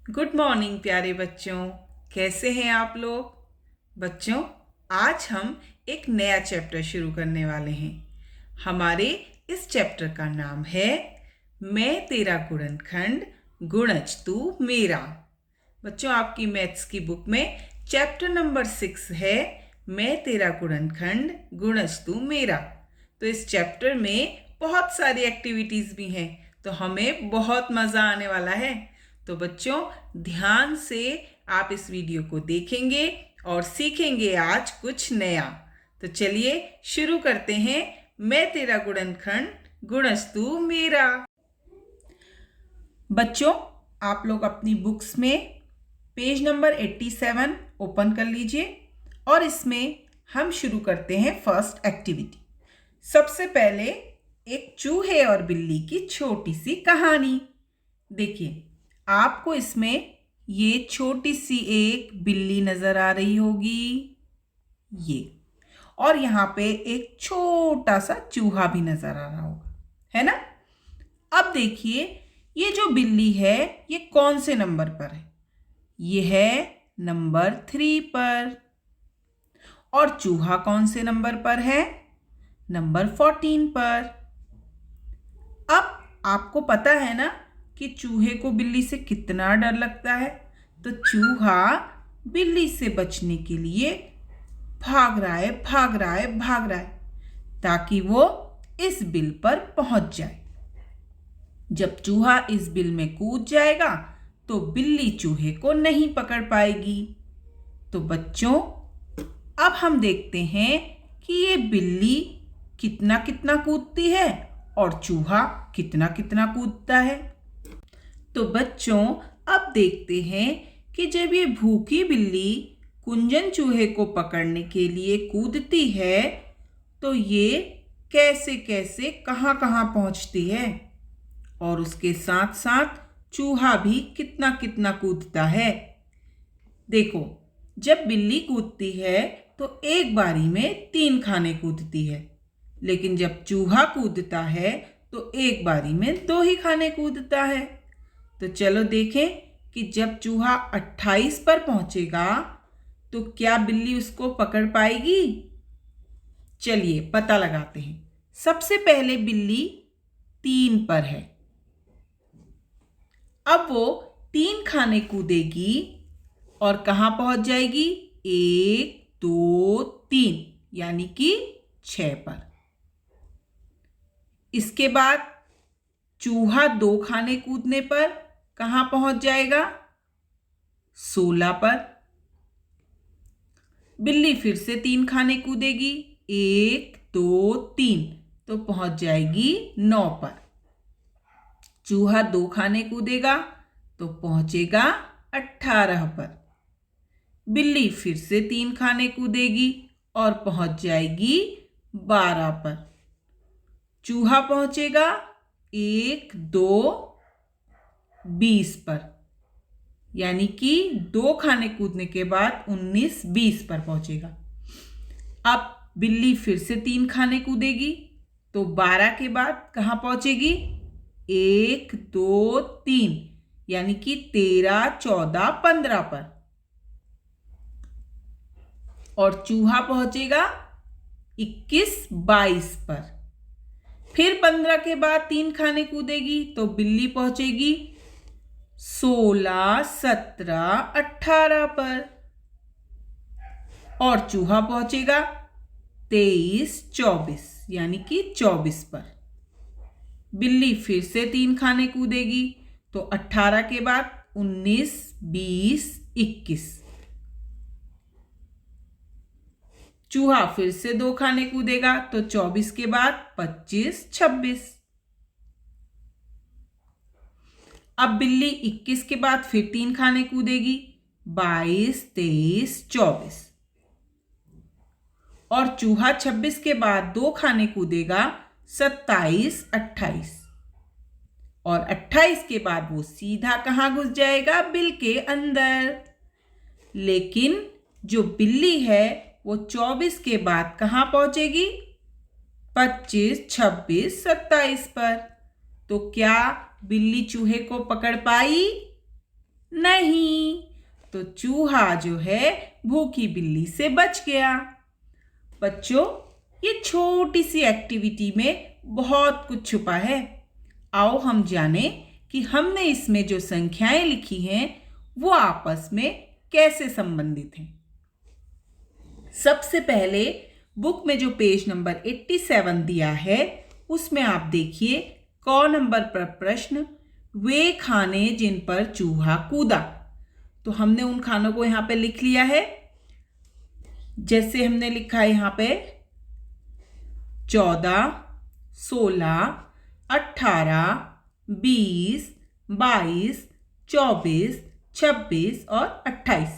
Good morning प्यारे बच्चों। कैसे हैं आप लोग? बच्चों, आज हम एक नया चैप्टर शुरू करने वाले हैं। हमारे इस चैप्टर का नाम है मैं तेरा गुणनखंड गुणज तू मेरा। बच्चों, आपकी मैथ्स की बुक में चैप्टर नंबर 6 है मैं तेरा गुणनखंड गुणज तू मेरा। तो इस चैप्टर में बहुत सारी एक्टिविटीज भी हैं, तो हमें बहुत मजा आने वाला है। तो बच्चों, ध्यान से आप इस वीडियो को देखेंगे और सीखेंगे आज कुछ नया। तो चलिए शुरू करते हैं मैं तेरा गुणनखंड गुणज तू मेरा। बच्चों, आप लोग अपनी बुक्स में पेज नंबर 87 ओपन कर लीजिए और इसमें हम शुरू करते हैं फर्स्ट एक्टिविटी। सबसे पहले एक चूहे और बिल्ली की छोटी सी कहानी। देखिए, आपको इसमें ये छोटी सी एक बिल्ली नजर आ रही होगी, ये, और यहाँ पे एक छोटा सा चूहा भी नजर आ रहा होगा, है ना? अब देखिए, ये जो बिल्ली है ये कौन से नंबर पर है? ये है नंबर 3 पर। और चूहा कौन से नंबर पर है? नंबर 14 पर। अब आपको पता है ना कि चूहे को बिल्ली से कितना डर लगता है। तो चूहा बिल्ली से बचने के लिए भाग रहा है, भाग रहा है, भाग रहा है, ताकि वो इस बिल पर पहुंच जाए। जब चूहा इस बिल में कूद जाएगा तो बिल्ली चूहे को नहीं पकड़ पाएगी। तो बच्चों, अब हम देखते हैं कि ये बिल्ली कितना कितना कूदती है और चूहा कितना कितना कूदता है। तो बच्चों, अब देखते हैं कि जब ये भूखी बिल्ली कुंजन चूहे को पकड़ने के लिए कूदती है तो ये कैसे कैसे कहाँ कहाँ पहुँचती है, और उसके साथ साथ चूहा भी कितना कितना कूदता है। देखो, जब बिल्ली कूदती है तो एक बारी में 3 खाने कूदती है, लेकिन जब चूहा कूदता है तो एक बारी में 2 ही खाने कूदता है। तो चलो देखें कि जब चूहा 28 पर पहुंचेगा तो क्या बिल्ली उसको पकड़ पाएगी? चलिए पता लगाते हैं। सबसे पहले बिल्ली 3 पर है। अब वो 3 खाने कूदेगी और कहां पहुंच जाएगी? 1 2 3, यानी कि 6 पर। इसके बाद चूहा 2 खाने कूदने पर कहां पहुंच जाएगा? 16 पर। बिल्ली फिर से 3 खाने कूदेगी, 1 2 3, तो पहुंच जाएगी 9 पर। चूहा 2 खाने कूदेगा तो पहुंचेगा 18 पर। बिल्ली फिर से 3 खाने कूदेगी और पहुंच जाएगी 12 पर। चूहा पहुंचेगा 1 2 20 पर, यानी कि 2 खाने कूदने के बाद 19 20 पर पहुंचेगा। अब बिल्ली फिर से 3 खाने कूदेगी तो 12 के बाद कहां पहुंचेगी? 1 2 3, यानी कि 13 14 15 पर। और चूहा पहुंचेगा 21 22 पर। फिर 15 के बाद 3 खाने कूदेगी तो बिल्ली पहुंचेगी 16 17 18 पर। और चूहा पहुंचेगा 23 24, यानी कि 24 पर। बिल्ली फिर से 3 खाने कूदेगी तो 18 के बाद 19 20 21। चूहा फिर से 2 खाने कूदेगा तो 24 के बाद 25 26। अब बिल्ली 21 के बाद फिर 3 खाने कूदेगी, 22 23 24। और चूहा 26 के बाद 2 खाने कूदेगा, 27 28। और 28 के बाद वो सीधा कहां घुस जाएगा? बिल के अंदर। लेकिन जो बिल्ली है वो 24 के बाद कहां पहुंचेगी? 25 26 27 पर। तो क्या बिल्ली चूहे को पकड़ पाई? नहीं, तो चूहा जो है भूखी बिल्ली से बच गया। बच्चों, ये छोटी सी एक्टिविटी में बहुत कुछ छुपा है। आओ हम जानें कि हमने इसमें जो संख्याएं लिखी हैं वो आपस में कैसे संबंधित हैं। सबसे पहले बुक में जो पेज नंबर 87 दिया है उसमें आप देखिए क नंबर पर प्रश्न, वे खाने जिन पर चूहा कूदा। तो हमने उन खानों को यहाँ पे लिख लिया है। जैसे हमने लिखा है यहाँ पे 14, 16, 18, 20, 22, 24, 26 और 28।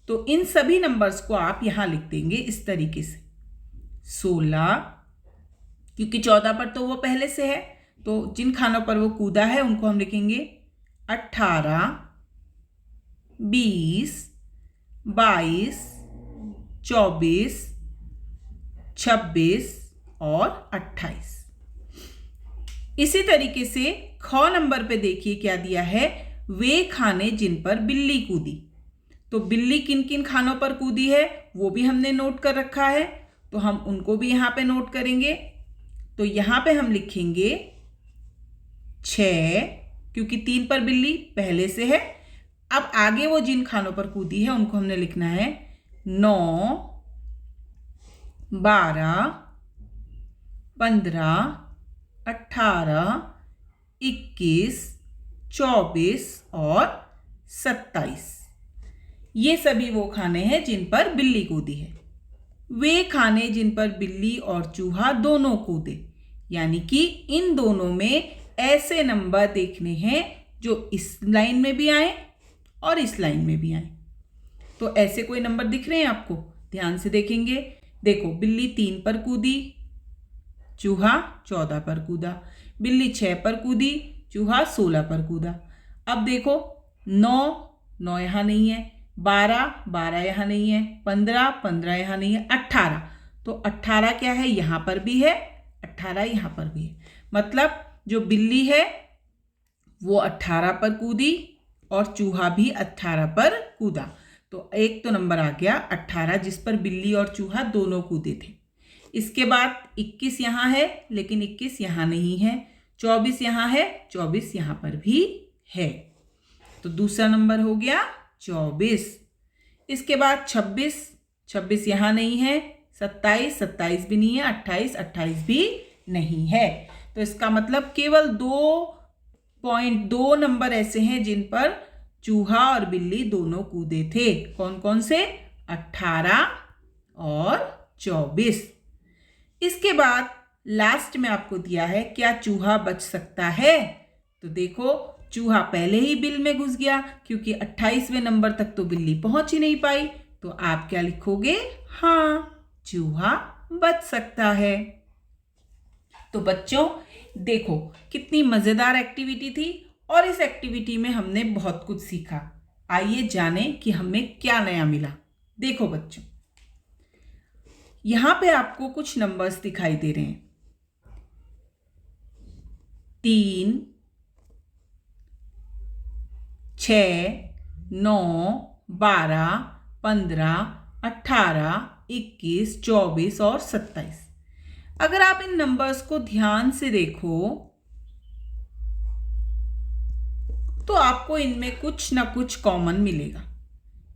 तो इन सभी नंबर्स को आप यहाँ लिख देंगे इस तरीके से। 16, क्योंकि 14 पर तो वो पहले से है, तो जिन खानों पर वो कूदा है उनको हम लिखेंगे 18, 20, 22, 24, 26 और 28। इसी तरीके से ख नंबर पे देखिए क्या दिया है, वे खाने जिन पर बिल्ली कूदी। तो बिल्ली किन किन खानों पर कूदी है वो भी हमने नोट कर रखा है, तो हम उनको भी यहाँ पे नोट करेंगे। तो यहाँ पे हम लिखेंगे 6, क्योंकि 3 पर बिल्ली पहले से है। अब आगे वो जिन खानों पर कूदी है उनको हमने लिखना है 9, 12, 15, 18, 21, 24 और 27। ये सभी वो खाने हैं जिन पर बिल्ली कूदी है। वे खाने जिन पर बिल्ली और चूहा दोनों कूदे, यानी कि इन दोनों में ऐसे नंबर देखने हैं जो इस लाइन में भी आए और इस लाइन में भी आए। तो ऐसे कोई नंबर दिख रहे हैं आपको? ध्यान से देखेंगे। देखो, बिल्ली 3 पर कूदी, चूहा 14 पर कूदा। बिल्ली 6 पर कूदी, चूहा 16 पर कूदा। अब देखो 9 यहाँ नहीं है, 12 यहाँ नहीं है, 15 यहाँ नहीं है, 18। तो 18 क्या है? यहाँ पर भी है, 18 यहाँ पर भी है। मतलब जो बिल्ली है वो 18 पर कूदी और चूहा भी 18 पर कूदा। तो एक तो नंबर आ गया 18, जिस पर बिल्ली और चूहा दोनों कूदे थे। इसके बाद 21 यहाँ है, लेकिन 21 यहाँ नहीं है। 24 यहाँ है, 24 यहाँ पर भी है। तो दूसरा नंबर हो गया 24। इसके बाद 26 यहाँ नहीं है, 27 भी नहीं है, 28 भी नहीं है। तो इसका मतलब केवल 2.2 नंबर ऐसे हैं जिन पर चूहा और बिल्ली दोनों कूदे थे। कौन कौन से? 18 और 24। इसके बाद लास्ट में आपको दिया है, क्या चूहा बच सकता है? तो देखो, चूहा पहले ही बिल में घुस गया, क्योंकि 28वें नंबर तक तो बिल्ली पहुंच ही नहीं पाई। तो आप क्या लिखोगे? हाँ, चूहा बच सकता है। तो बच्चों देखो, कितनी मजेदार एक्टिविटी थी और इस एक्टिविटी में हमने बहुत कुछ सीखा। आइए जानें कि हमें क्या नया मिला। देखो बच्चों, यहां पे आपको कुछ नंबर्स दिखाई दे रहे हैं। 3, 6, 9, 12, 15, 18, 21, 24 और 27। अगर आप इन नंबर्स को ध्यान से देखो तो आपको इनमें कुछ ना कुछ कॉमन मिलेगा।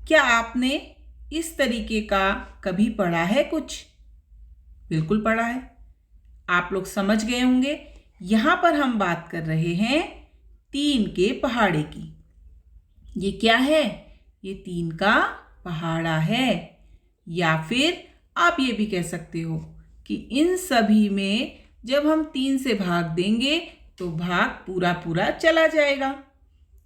क्या आपने इस तरीके का कभी पढ़ा है कुछ? बिल्कुल पढ़ा है। आप लोग समझ गए होंगे। यहां पर हम बात कर रहे हैं 3 के पहाड़े की। ये क्या है? ये 3 का पहाड़ा है। या फिर आप ये भी कह सकते हो कि इन सभी में जब हम 3 से भाग देंगे तो भाग पूरा पूरा चला जाएगा।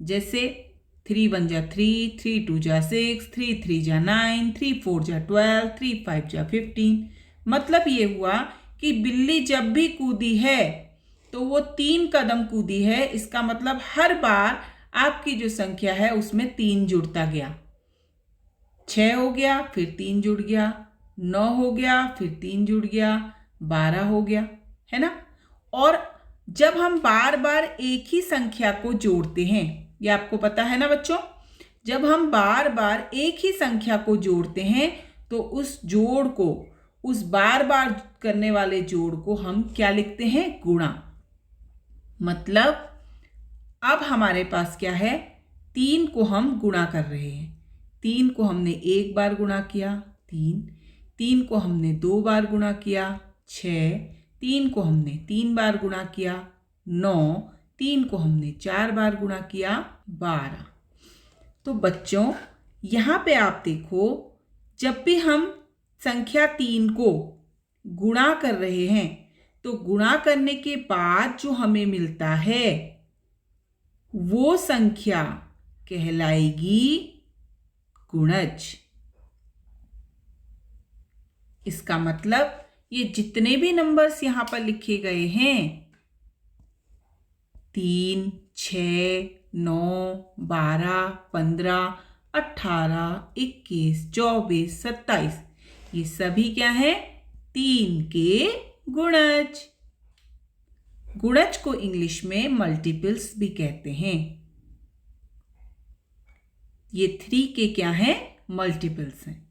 जैसे 3 1 जा 3, 3 2 जा 6, 3 3 जा 9, 3 4 जा 12, 3 5 जा 15। मतलब ये हुआ कि बिल्ली जब भी कूदी है तो वो 3 कदम कूदी है। इसका मतलब हर बार आपकी जो संख्या है उसमें 3 जुड़ता गया। 6 हो गया, फिर 3 जुड़ गया, 9 हो गया, फिर 3 जुड़ गया, 12 हो गया, है ना। और जब हम बार बार एक ही संख्या को जोड़ते हैं, ये आपको पता है ना बच्चों, जब हम बार बार एक ही संख्या को जोड़ते हैं तो उस जोड़ को, उस बार बार करने वाले जोड़ को हम क्या लिखते हैं? गुणा। मतलब अब हमारे पास क्या है? 3 को हम गुणा कर रहे हैं। 3 को हमने एक बार गुणा किया 3, 3 को हमने 2 बार गुणा किया 6, 3 को हमने 3 बार गुणा किया 9, 3 को हमने 4 बार गुणा किया 12। तो बच्चों यहाँ पे आप देखो, जब भी हम संख्या 3 को गुणा कर रहे हैं तो गुणा करने के बाद जो हमें मिलता है वो संख्या कहलाएगी गुणज। इसका मतलब ये जितने भी नंबर्स यहाँ पर लिखे गए हैं 3, 6, 9, 12, 15, 18, 21, 24, 27, ये सभी क्या है? 3 के गुणज। गुणज को इंग्लिश में मल्टीपल्स भी कहते हैं। ये 3 के क्या हैं? मल्टीपल्स हैं।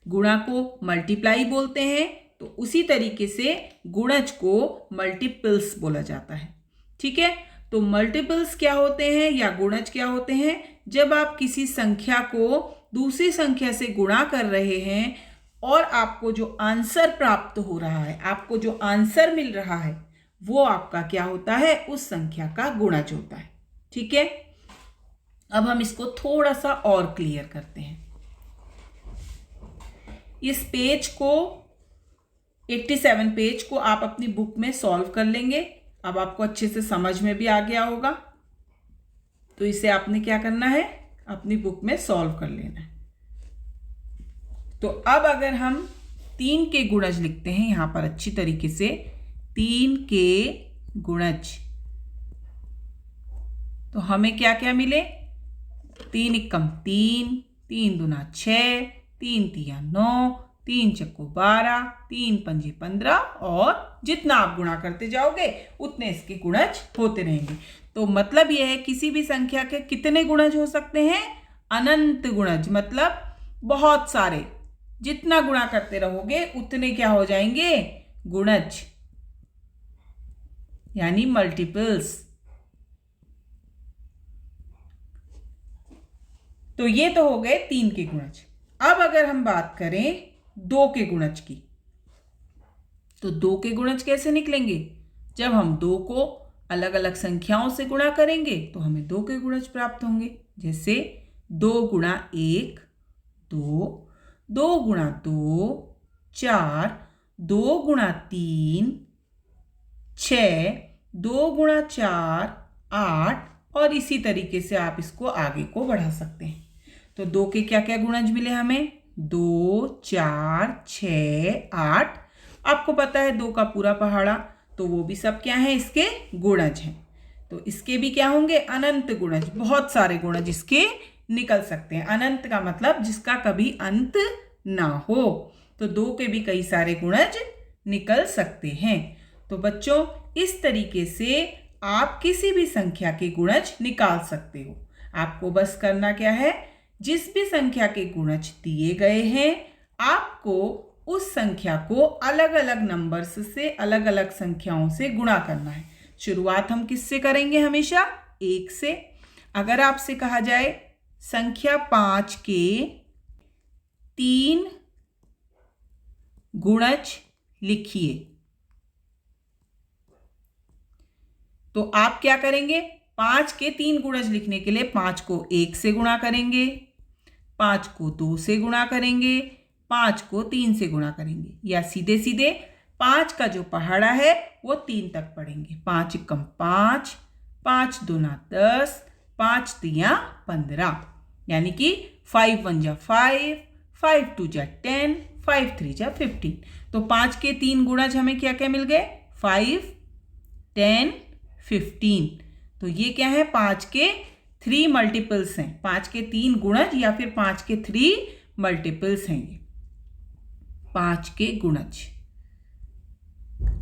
गुणा को मल्टीप्लाई बोलते हैं, तो उसी तरीके से गुणज को मल्टीपल्स बोला जाता है। ठीक है, तो मल्टीपल्स क्या होते हैं या गुणज क्या होते हैं? जब आप किसी संख्या को दूसरी संख्या से गुणा कर रहे हैं और आपको जो आंसर प्राप्त हो रहा है, आपको जो आंसर मिल रहा है, वो आपका क्या होता है? उस संख्या का गुणज होता है। ठीक है, अब हम इसको थोड़ा सा और क्लियर करते हैं। इस पेज को 87 पेज को आप अपनी बुक में सॉल्व कर लेंगे। अब आपको अच्छे से समझ में भी आ गया होगा, तो इसे आपने क्या करना है? अपनी बुक में सॉल्व कर लेना है। तो अब अगर हम 3 के गुणज लिखते हैं यहां पर अच्छी तरीके से, 3 के गुणज, तो हमें क्या क्या मिले? 3 एकम 3, 3 दूना 6, 3 तिया 9, 3 चक्को 12, 3 पंजे 15, और जितना आप गुणा करते जाओगे उतने इसके गुणज होते रहेंगे। तो मतलब यह है किसी भी संख्या के कितने गुणज हो सकते हैं? अनंत गुणज, मतलब बहुत सारे। जितना गुणा करते रहोगे उतने क्या हो जाएंगे? गुणज, यानी मल्टीपल्स। तो ये तो हो गए 3 के गुणज। अब अगर हम बात करें 2 के गुणज की, तो 2 के गुणज कैसे निकलेंगे? जब हम 2 को अलग अलग संख्याओं से गुणा करेंगे तो हमें 2 के गुणज प्राप्त होंगे। जैसे 2 गुणा 1 2, 2 गुणा 2 4, 2 गुणा 3 6, 2 गुणा 4 8, और इसी तरीके से आप इसको आगे को बढ़ा सकते हैं। तो 2 के क्या क्या गुणज मिले हमें? 2 4 6 8। आपको पता है 2 का पूरा पहाड़ा, तो वो भी सब क्या है? इसके गुणज हैं। तो इसके भी क्या होंगे? अनंत गुणज। बहुत सारे गुणज इसके निकल सकते हैं। अनंत का मतलब जिसका कभी अंत ना हो। तो 2 के भी कई सारे गुणज निकल सकते हैं। तो बच्चों, इस तरीके से आप किसी भी संख्या के गुणज निकाल सकते हो। आपको बस करना क्या है? जिस भी संख्या के गुणज दिए गए हैं, आपको उस संख्या को अलग अलग नंबर्स से, अलग अलग संख्याओं से गुणा करना है। शुरुआत हम किससे करेंगे? हमेशा 1 से। अगर आपसे कहा जाए संख्या 5 के 3 गुणज लिखिए, तो आप क्या करेंगे? 5 के 3 गुणज लिखने के लिए 5 को 1 से गुणा करेंगे, 5 को 2 से गुणा करेंगे, 5 को 3 से गुणा करेंगे, या सीधे सीधे 5 का जो पहाड़ा है वो 3 तक पढ़ेंगे। 5 एकम 5, 5 दूना 10, 5 तिया 15, यानी कि 5 1 जा 5, 5 2 जा 10, 5 3 जा 15। तो 5 के 3 गुणज हमें क्या क्या मिल गए? 5 10 15। तो ये क्या है? 5 के 3 मल्टीपल्स हैं। 5 के 3 गुणज या फिर 5 के 3 मल्टीपल्स हैं ये 5 के गुणज।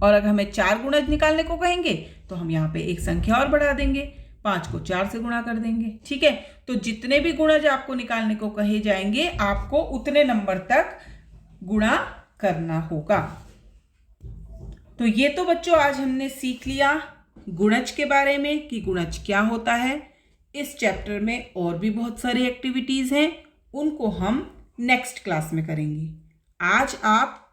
और अगर हमें 4 गुणज निकालने को कहेंगे तो हम यहाँ पे एक संख्या और बढ़ा देंगे। 5 को 4 से गुणा कर देंगे। ठीक है, तो जितने भी गुणज आपको निकालने को कहे जाएंगे आपको उतने नंबर तक गुणा करना होगा। तो ये तो बच्चों आज हमने सीख लिया गुणज के बारे में कि गुणज क्या होता है। इस चैप्टर में और भी बहुत सारी एक्टिविटीज हैं, उनको हम नेक्स्ट क्लास में करेंगे। आज आप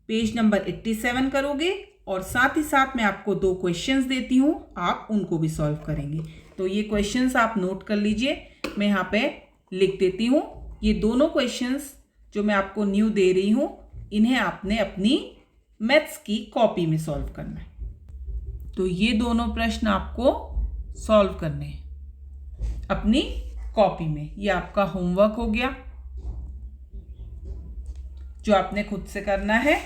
पेज नंबर 87 करोगे और साथ ही साथ मैं आपको 2 क्वेश्चंस देती हूँ, आप उनको भी सॉल्व करेंगे। तो ये क्वेश्चंस आप नोट कर लीजिए, मैं यहाँ पे लिख देती हूँ। ये दोनों क्वेश्चंस जो मैं आपको न्यू दे रही हूँ, इन्हें आपने अपनी मैथ्स की कॉपी में सॉल्व करना है। तो ये दोनों प्रश्न आपको सॉल्व करने हैं अपनी कॉपी में। ये आपका होमवर्क हो गया जो आपने खुद से करना है,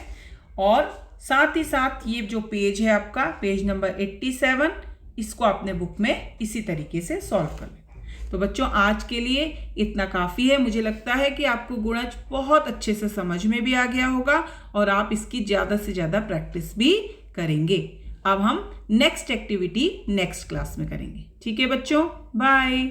और साथ ही साथ ये जो पेज है आपका पेज नंबर 87, इसको आपने बुक में इसी तरीके से सॉल्व कर लेना। तो बच्चों आज के लिए इतना काफ़ी है। मुझे लगता है कि आपको गुणज बहुत अच्छे से समझ में भी आ गया होगा और आप इसकी ज़्यादा से ज़्यादा प्रैक्टिस भी करेंगे। अब हम नेक्स्ट एक्टिविटी नेक्स्ट क्लास में करेंगे। ठीक है बच्चों, बाय।